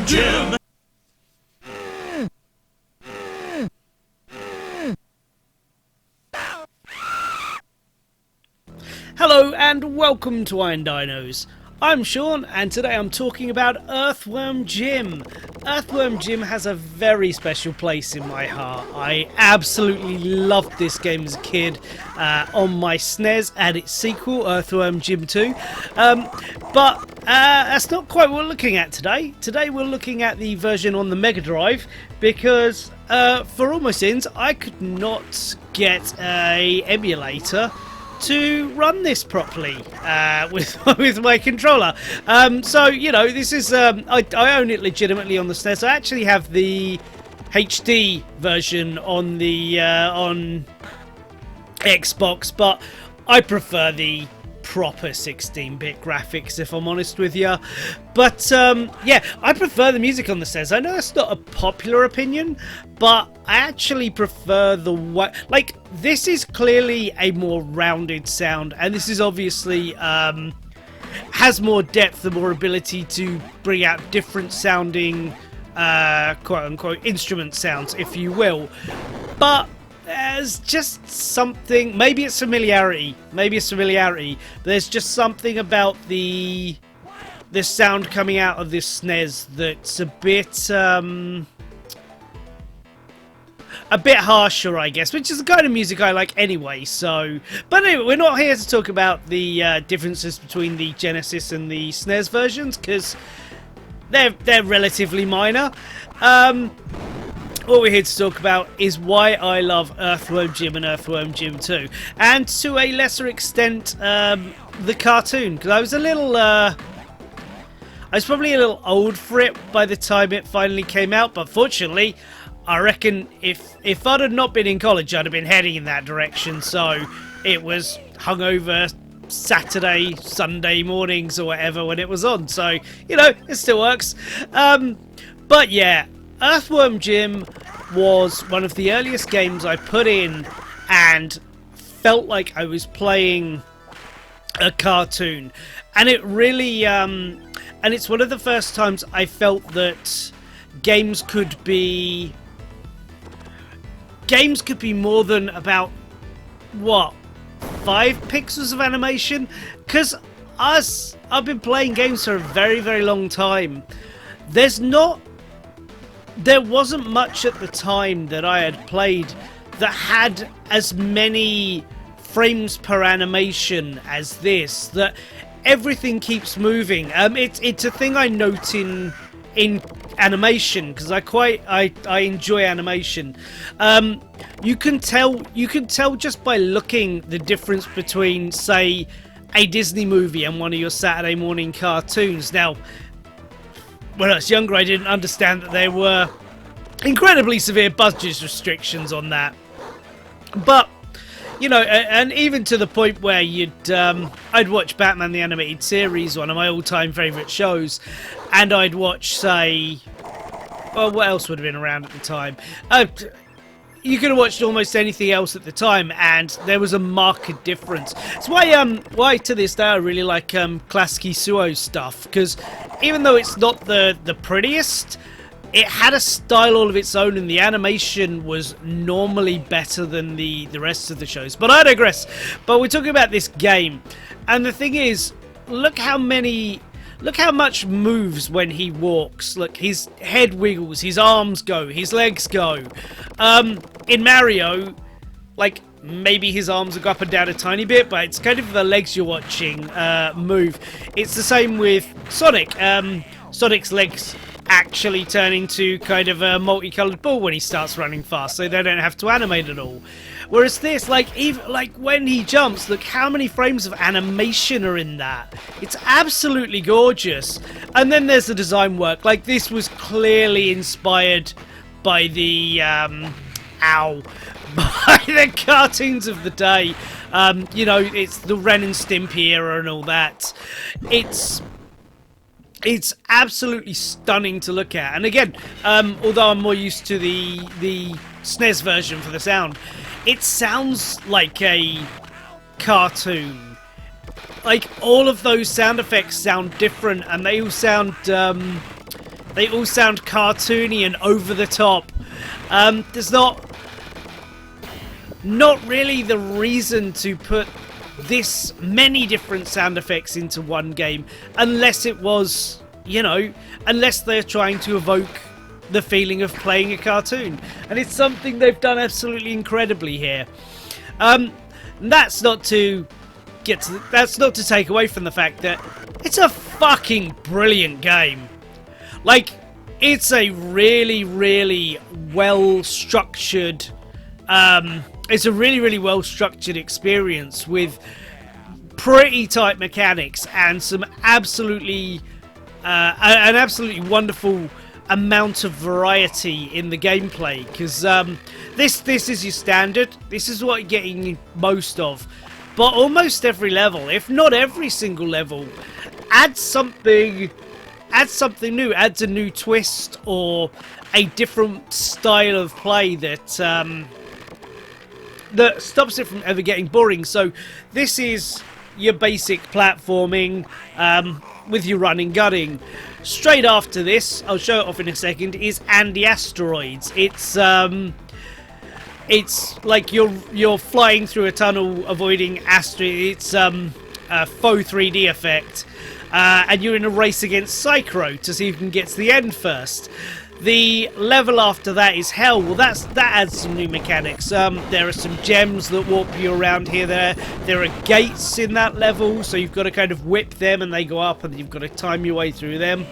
Jim! Hello and welcome to Iron Dinos. I'm Sean and today I'm talking about Earthworm Jim. Earthworm Jim has a very special place in my heart. I absolutely loved this game as a kid on my SNES and its sequel, Earthworm Jim 2. But that's not quite what we're looking at today. Today we're looking at the version on the Mega Drive because for all my sins I could not get an emulator to run this properly with my controller. So, you know, this is I own it legitimately on the SNES. I actually have the HD version on the on Xbox, but I prefer the proper 16-bit graphics, if I'm honest with you. But yeah, I prefer the music on the SNES. I know that's not a popular opinion, but I actually prefer the way, like, this is clearly a more rounded sound, and this is obviously has more depth and more ability to bring out different sounding quote-unquote instrument sounds, if you will. But there's just something, maybe it's familiarity, but there's just something about the sound coming out of this SNES that's a bit harsher, I guess, which is the kind of music I like anyway. So, but anyway, we're not here to talk about the differences between the Genesis and the SNES versions, because they're relatively minor. What we're here to talk about is why I love Earthworm Jim and Earthworm Jim 2, and to a lesser extent the cartoon, because I was probably a little old for it by the time it finally came out, but fortunately I reckon if I'd have not been in college, I'd have been heading in that direction. So it was hungover Saturday, Sunday mornings or whatever when it was on. So, you know, it still works. But yeah, Earthworm Jim was one of the earliest games I put in and felt like I was playing a cartoon. And it really, and it's one of the first times I felt that games could be more than about, what, 5 pixels of animation? Because I've been playing games for a very, very long time. There wasn't much at the time that I had played that had as many frames per animation as this, that everything keeps moving. It's a thing I note in animation, because I enjoy animation. You can tell just by looking the difference between, say, a Disney movie and one of your Saturday morning cartoons. Now, when I was younger, I didn't understand that there were incredibly severe budget restrictions on that. But, you know, and even to the point where I'd watch Batman the Animated Series, one of my all-time favourite shows, and I'd watch, say, well, what else would have been around at the time? You could have watched almost anything else at the time, and there was a marked difference. It's why to this day I really like classic Isuo stuff, because even though it's not the prettiest, it had a style all of its own, and the animation was normally better than the rest of the shows. But I digress. But we're talking about this game, and the thing is, look how much moves when he walks. Look, his head wiggles, his arms go, his legs go. In Mario, like, maybe his arms will go up and down a tiny bit, but it's kind of the legs you're watching move. It's the same with Sonic. Sonic's legs actually turn into kind of a multicolored ball when he starts running fast, so they don't have to animate at all. Whereas this, even when he jumps, look how many frames of animation are in that. It's absolutely gorgeous. And then there's the design work. Like, this was clearly inspired by the by the cartoons of the day. You know, it's the Ren and Stimpy era and all that. It's absolutely stunning to look at. And again, although I'm more used to the SNES version for the sound, it sounds like a cartoon. Like, all of those sound effects sound different, and they all sound They all sound cartoony and over the top. There's not really the reason to put this many different sound effects into one game, unless it was, you know, unless they're trying to evoke the feeling of playing a cartoon, and it's something they've done absolutely incredibly here. That's not to take away from the fact that it's a fucking brilliant game. Like, it's a really, really well structured. It's a really, really well structured experience with pretty tight mechanics and some absolutely an absolutely wonderful amount of variety in the gameplay. Because this is your standard. This is what you're getting most of. But almost every level, if not every single level, adds something new. Adds a new twist or a different style of play that that stops it from ever getting boring. So this is your basic platforming with your running gunning. Straight after this, I'll show it off in a second, is Andy Asteroids. It's like you're flying through a tunnel avoiding asteroids. It's a faux 3D effect, and you're in a race against Psychro to see who can get to the end first. The level after that is Hell. Well, that adds some new mechanics. There are some gems that warp you around here. There are gates in that level, so you've got to kind of whip them and they go up, and you've got to time your way through them.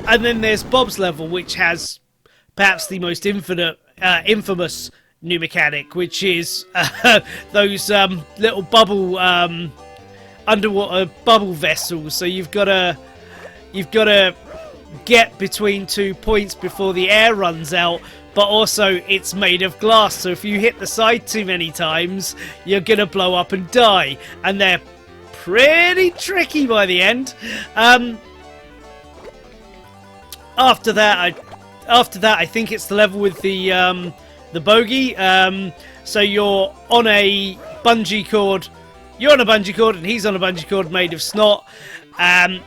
And then there's Bob's level, which has perhaps the most infamous new mechanic, which is those little bubble underwater bubble vessels. So you've got to get between 2 points before the air runs out, but also it's made of glass, so if you hit the side too many times you're gonna blow up and die, and they're pretty tricky by the end. After that I think it's the level with the bogey. So you're on a bungee cord. You're on a bungee cord and he's on a bungee cord made of snot.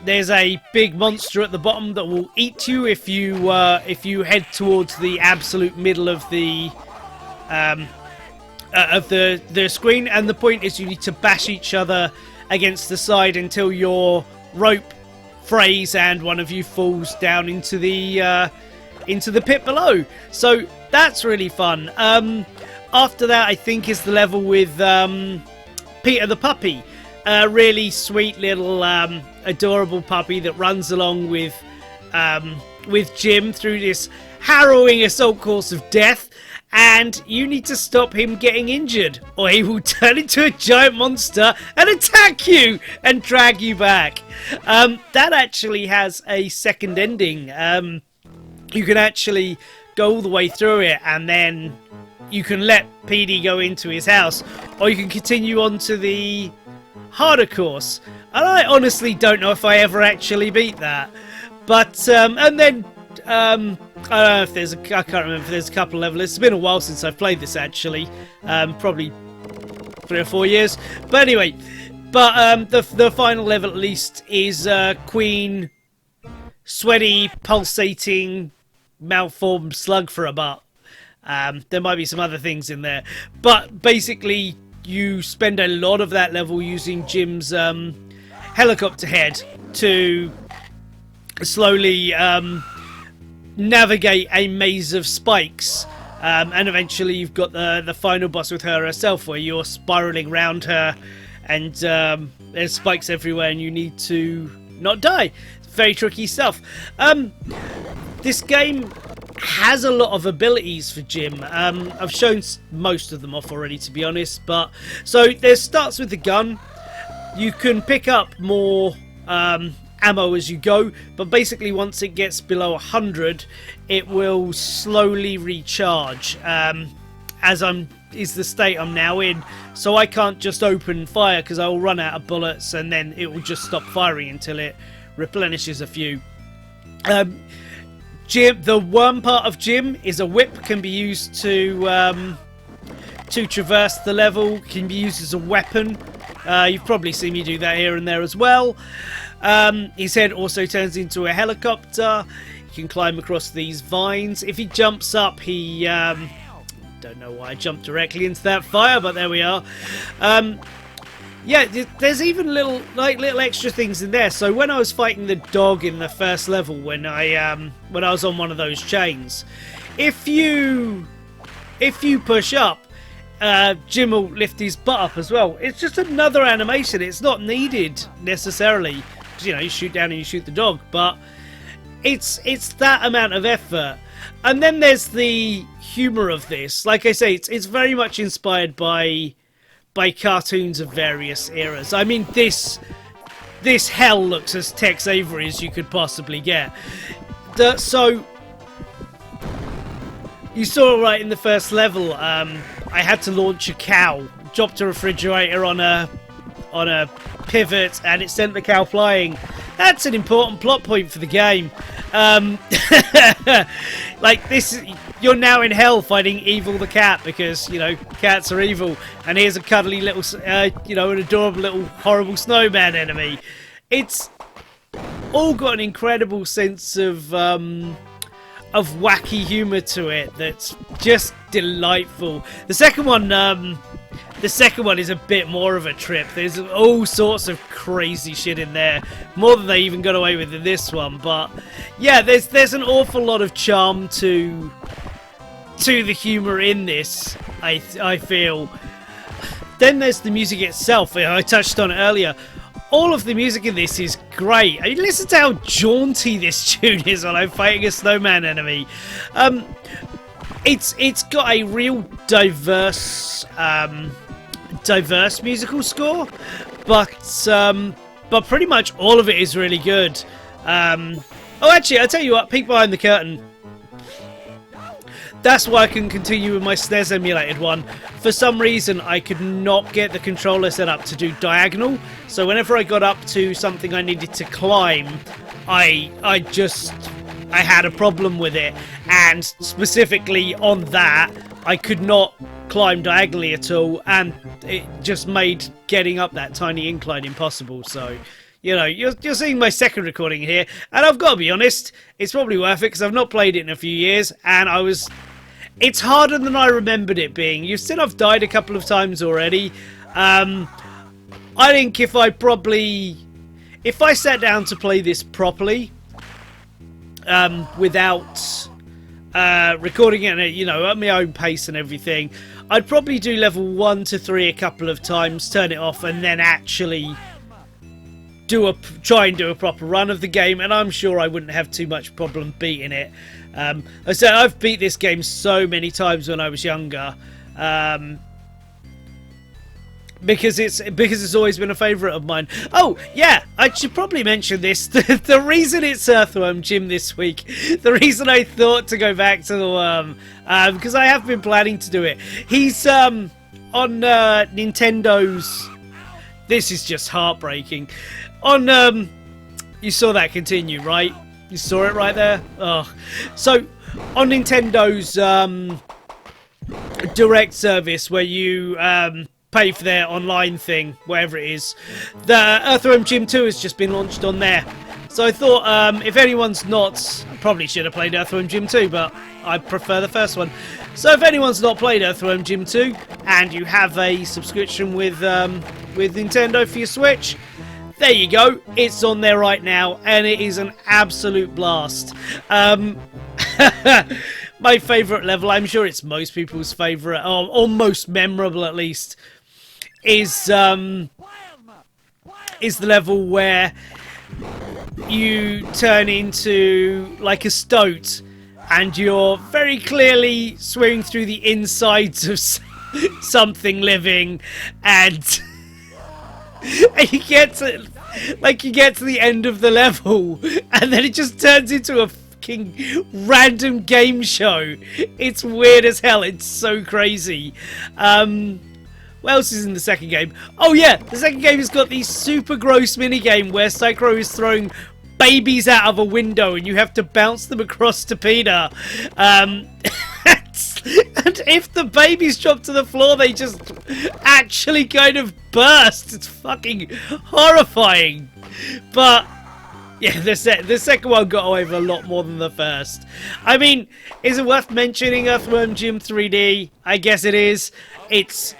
There's a big monster at the bottom that will eat you if you head towards the absolute middle of the screen. And the point is you need to bash each other against the side until your rope frays and one of you falls down into the pit below. So that's really fun. After that, I think, is the level with Peter the puppy. A really sweet little adorable puppy that runs along with Jim through this harrowing assault course of death, and you need to stop him getting injured or he will turn into a giant monster and attack you and drag you back. That actually has a second ending. You can actually go all the way through it, and then you can let PD go into his house, or you can continue on to the harder course. And I honestly don't know if I ever actually beat that. But and then I don't know if there's I can't remember if there's a couple of levels. It's been a while since I've played this actually. Probably 3 or 4 years. But anyway, the final level at least is Queen sweaty, pulsating, malformed slug for a butt. There might be some other things in there, but basically you spend a lot of that level using Jim's helicopter head to slowly navigate a maze of spikes, and eventually you've got the final boss with her herself, where you're spiraling around her and there's spikes everywhere and you need to not die. Very tricky stuff. This game has a lot of abilities for Jim. I've shown most of them off already, to be honest. But so there starts with the gun. You can pick up more ammo as you go, but basically once it gets below 100, it will slowly recharge. Is the state I'm now in, so I can't just open fire because I will run out of bullets, and then it will just stop firing until it replenishes a few. Jim, the worm part of Jim is a whip, can be used to traverse the level, can be used as a weapon. You've probably seen me do that here and there as well. His head also turns into a helicopter. You can climb across these vines. If he jumps up, he don't know why I jumped directly into that fire, but there we are. Yeah, there's even little extra things in there. So when I was fighting the dog in the first level, when I was on one of those chains, if you push up, Jim will lift his butt up as well. It's just another animation. It's not needed necessarily. You know, you shoot down and you shoot the dog, but it's that amount of effort. And then there's the humor of this. Like I say, it's very much inspired by cartoons of various eras. I mean, this hell looks as Tex Avery as you could possibly get. So you saw right in the first level, I had to launch a cow, dropped a refrigerator on a pivot, and it sent the cow flying. That's an important plot point for the game. Like this, you're now in hell fighting Evil the cat because, you know, cats are evil. And here's a cuddly little, you know, an adorable little horrible snowman enemy. It's all got an incredible sense of wacky humour to it that's just delightful. The second one is a bit more of a trip. There's all sorts of crazy shit in there, more than they even got away with in this one. But yeah, there's an awful lot of charm to the humour in this, I feel. Then there's the music itself. I touched on it earlier. All of the music in this is great. I mean, listen to how jaunty this tune is when I'm fighting a snowman enemy. It's got a real diverse musical score, but pretty much all of it is really good. Oh, actually, I'll tell you what, peek behind the curtain. That's why I can continue with my SNES emulated one. For some reason, I could not get the controller set up to do diagonal. So whenever I got up to something I needed to climb, I had a problem with it. And specifically on that, I could not climb diagonally at all. And it just made getting up that tiny incline impossible. So, you know, you're seeing my second recording here. And I've got to be honest, it's probably worth it because I've not played it in a few years. And it's harder than I remembered it being. You've seen I've died a couple of times already. I think if I sat down to play this properly, without recording it, you know, at my own pace and everything, I'd probably do level 1 to 3 a couple of times, turn it off, and then actually try and do a proper run of the game, and I'm sure I wouldn't have too much problem beating it. I said I've beat this game so many times when I was younger, because it's always been a favourite of mine. Oh yeah, I should probably mention this. The reason it's Earthworm Jim this week, the reason I thought to go back to the worm, because I have been planning to do it. He's on Nintendo's. This is just heartbreaking. On you saw that continue, right? You saw it right there? Oh. So, on Nintendo's direct service, where you pay for their online thing, whatever it is, the Earthworm Jim 2 has just been launched on there. So I thought, if anyone's not... I probably should have played Earthworm Jim 2, but I prefer the first one. So if anyone's not played Earthworm Jim 2, and you have a subscription with Nintendo for your Switch... there you go, it's on there right now, and it is an absolute blast. My favourite level, I'm sure it's most people's favourite, or most memorable at least, is the level where you turn into like a stoat, and you're very clearly swimming through the insides of something living, and... and you get to the end of the level, and then it just turns into a fucking random game show. It's weird as hell. It's so crazy. What else is in the second game? Oh yeah, the second game has got the super gross minigame where Psycho is throwing babies out of a window and you have to bounce them across to Peter. And if the babies drop to the floor, they just actually kind of burst. It's fucking horrifying. But Yeah, the second one got away with a lot more than the first. I mean, is it worth mentioning Earthworm Jim 3D? I guess it is. It's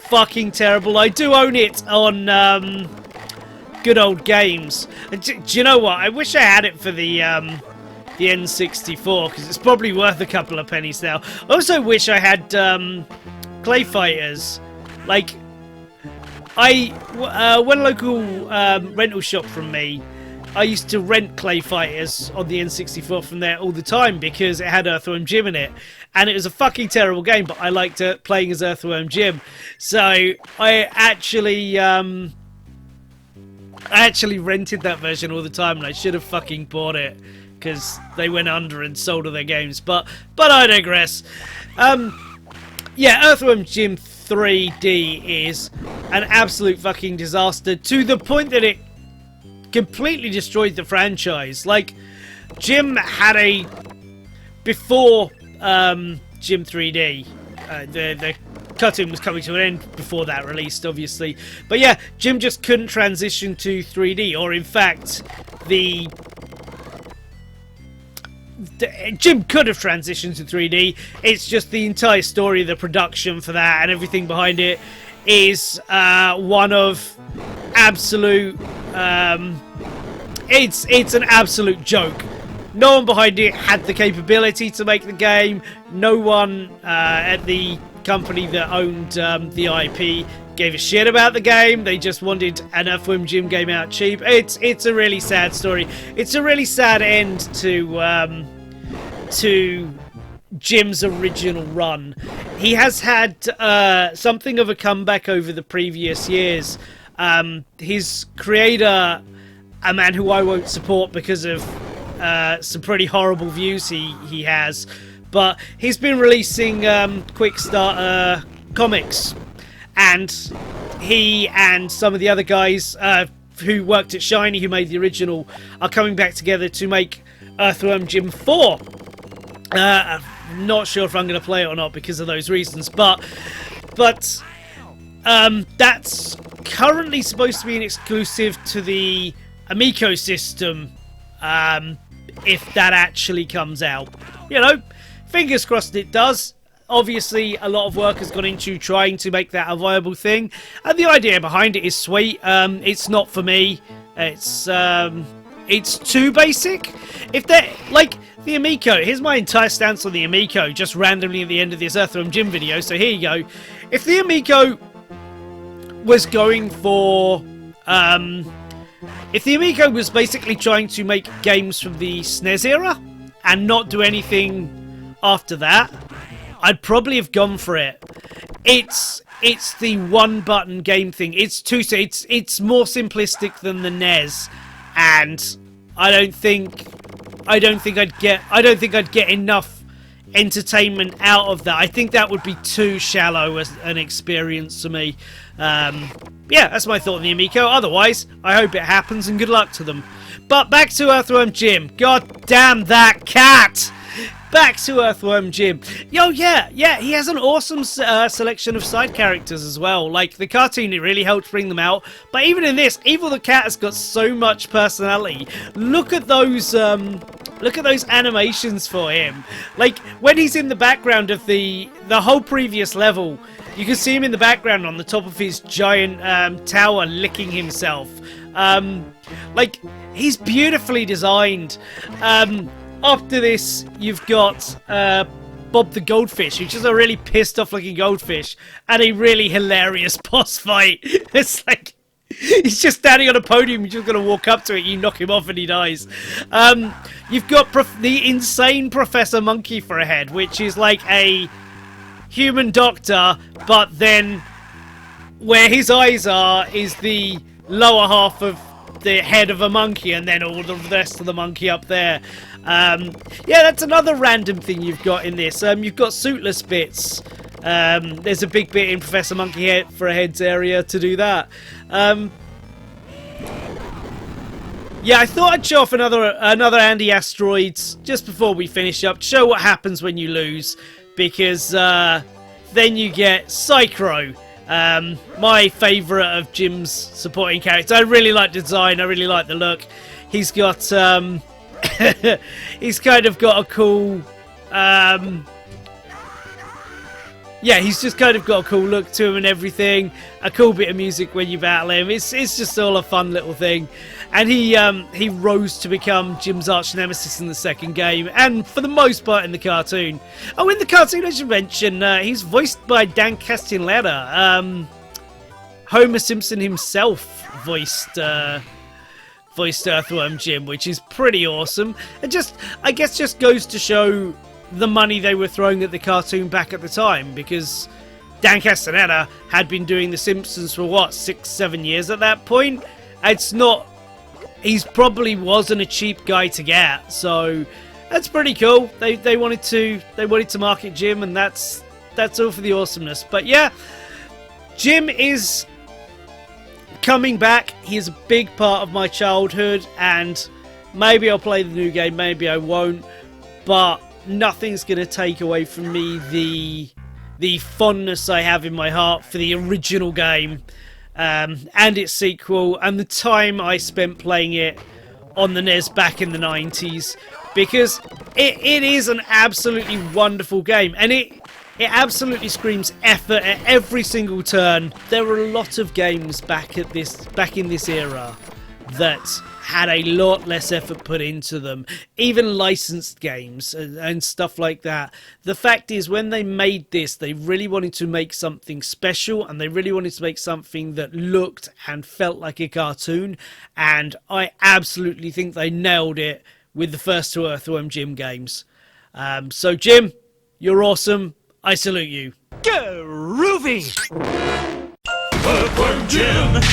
fucking terrible. I do own it on good old games. Do you know what? I wish I had it for the N64, because it's probably worth a couple of pennies now. I also wish I had Clay Fighters. Like, when a local rental shop from me, I used to rent Clay Fighters on the N64 from there all the time because it had Earthworm Jim in it. And it was a fucking terrible game, but I liked playing as Earthworm Jim. So I actually rented that version all the time, and I should have fucking bought it because they went under and sold all their games. But I digress. Yeah, Earthworm Jim 3D is an absolute fucking disaster, to the point that it completely destroyed the franchise. Like, Jim had before Jim 3D, the cartoon was coming to an end before that released, obviously. But yeah, Jim just couldn't transition to 3D, or in fact, Jim could have transitioned to 3D. It's just the entire story, the production for that, and everything behind it is one of absolute. It's an absolute joke. No one behind it had the capability to make the game. No one at the company that owned the IP gave a shit about the game. They just wanted an Earthworm Jim game out cheap. It's a really sad story. It's a really sad end to Jim's original run. He has had something of a comeback over the previous years. His creator, a man who I won't support because of some pretty horrible views he has, but he's been releasing quick starter comics, and he and some of the other guys who worked at Shiny, who made the original, are coming back together to make Earthworm Jim 4. I'm not sure if I'm going to play it or not because of those reasons, but that's currently supposed to be an exclusive to the Amico system, if that actually comes out. You know, fingers crossed it does. Obviously, a lot of work has gone into trying to make that a viable thing, and the idea behind it is sweet. It's not for me. It's too basic. If they're like the Amico, here's my entire stance on the Amico, just randomly at the end of this Earthworm Jim video. So here you go. If the Amico was going for, if the Amico was basically trying to make games from the SNES era and not do anything after that, I'd probably have gone for it. It's the one button game thing. It's more simplistic than the NES, and I don't think I'd get enough entertainment out of that. I think that would be too shallow as an experience to me. Yeah, that's my thought on the Amico. Otherwise, I hope it happens and good luck to them. But back to Earthworm Jim. God damn that cat! Back to Earthworm Jim. Yo, yeah, he has an awesome selection of side characters as well. Like, the cartoon, it really helped bring them out. But even in this, Evil the Cat has got so much personality. Look at those animations for him. Like, when he's in the background of the whole previous level, you can see him in the background on the top of his giant tower licking himself. Like, he's beautifully designed. After this, you've got Bob the Goldfish, which is a really pissed off looking goldfish, and a really hilarious boss fight. It's like, he's just standing on a podium, you're just going to walk up to it, you knock him off and he dies. You've got the insane Professor Monkey for a head, which is like a human doctor, but then where his eyes are is the lower half of the head of a monkey, and then all the rest of the monkey up there. Yeah, that's another random thing you've got in this. You've got suitless bits. There's a big bit in Professor Monkey Head for a head's area to do that. Yeah, I thought I'd show off another Andy Asteroids just before we finish up, to show what happens when you lose, because then you get Psychro. My favourite of Jim's supporting characters. I really like the design, I really like the look. He's got he's kind of got a cool yeah, he's just kind of got a cool look to him and everything. A cool bit of music when you battle him. It's just all a fun little thing. And he rose to become Jim's arch nemesis in the second game, and for the most part in the cartoon. Oh, in the cartoon, I should mention, he's voiced by Dan Castellaneta. Homer Simpson himself voiced Earthworm Jim, which is pretty awesome. It I guess just goes to show the money they were throwing at the cartoon back at the time, because Dan Castellaneta had been doing The Simpsons for what, 6-7 years at that point. It's not, he's probably wasn't a cheap guy to get, so that's pretty cool. They wanted to market Jim, and that's all for the awesomeness. But yeah, Jim is coming back. He is a big part of my childhood, and maybe I'll play the new game, maybe I won't, but nothing's going to take away from me the fondness I have in my heart for the original game and its sequel, and the time I spent playing it on the NES back in the 90s, because it is an absolutely wonderful game, and it absolutely screams effort at every single turn. There were a lot of games back in this era that had a lot less effort put into them, even licensed games and stuff like that. The fact is, when they made this, they really wanted to make something special, and they really wanted to make something that looked and felt like a cartoon, and I absolutely think they nailed it with the first two Earthworm Jim games. So Jim, you're awesome. I salute you. Groovy! Earthworm Jim!